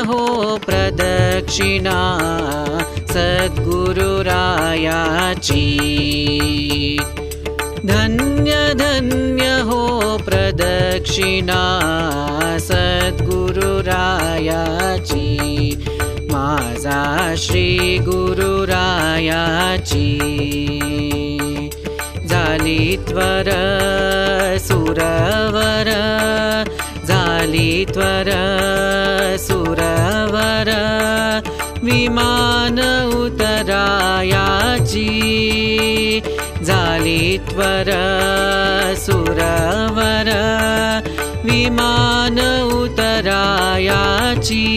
हो प्रदक्षिणा सद्गुरुरायाची। धन्य धन्य हो प्रदक्षिणा सद्गुरुरायाची। माझा श्री गुरुरायाची। झाली त्वर सुरवर, झाली त्वर सुरवर, विमान उतरायाची। झाली त्वर सुरवर, विमान उतरायाची।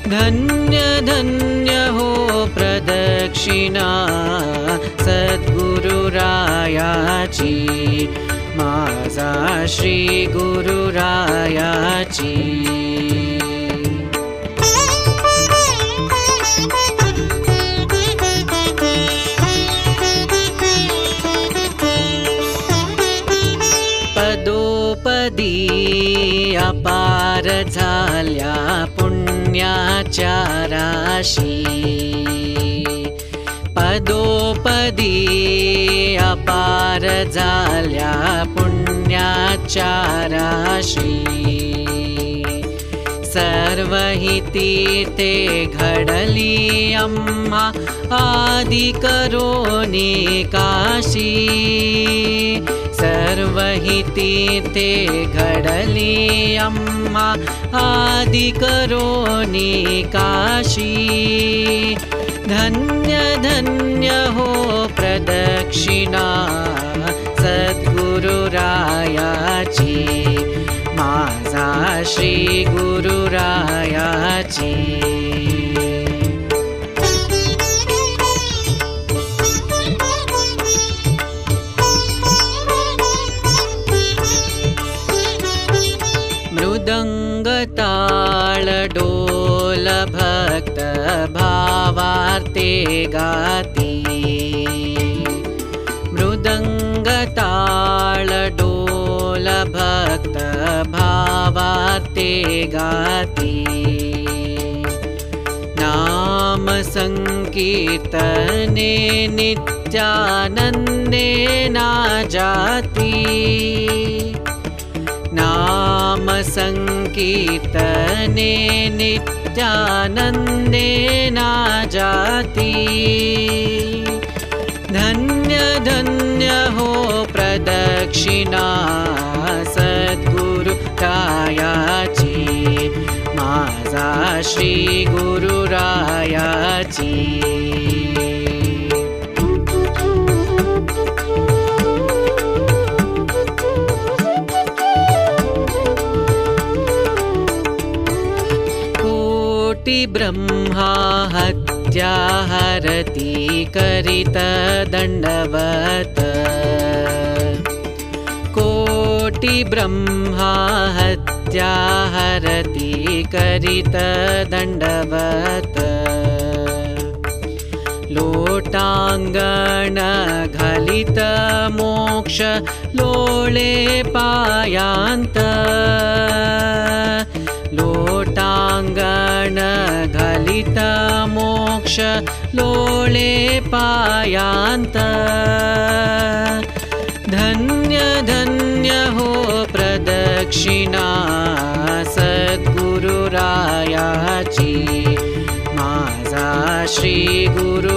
धन्य धन्य हो प्रदक्षिणा सद्गुरुरायाची। माझा श्री गुरुरायाची। पदोपदी अपार झाल्या पुण्याच्या राशी। पदोपदी अपार झाल्या पुण्याच्या राशी। सर्व ही तीर्थे घडली आम्हा आदि करोनी काशी। सर्व ही तीर्थे घडली आम्हा आदि करोनी काशी। धन्य धन्य हो प्रदक्षिणा सद्गुरुरायाची। माझा श्री गुरुरायाची। मृदंग ताळ डोल भक्त भावार्थे गाती। मृदंग ताळ डोल भक्त भावार्थे गाती। नाम संकीर्तने नित्यानंदे ना जाती। नाम संकीर्तने नित्यानंदे ना जाती। धन्य धन्य हो प्रदक्षिणा सद्गुरुरायाची। माझा श्री गुरुरायाची। ब्रह्मा हत्या हरती करित दंडवत। कोटि ब्रह्मा हत्या हरती करित दंडवत। लोटांगण घलित मोक्ष लोळे पायांत। लोटांगण घलित मोक्ष लोळे पायांत। धन्य धन्य हो प्रदक्षिणा सद्गुरुरायाची। माझा श्री गुरुरायाची।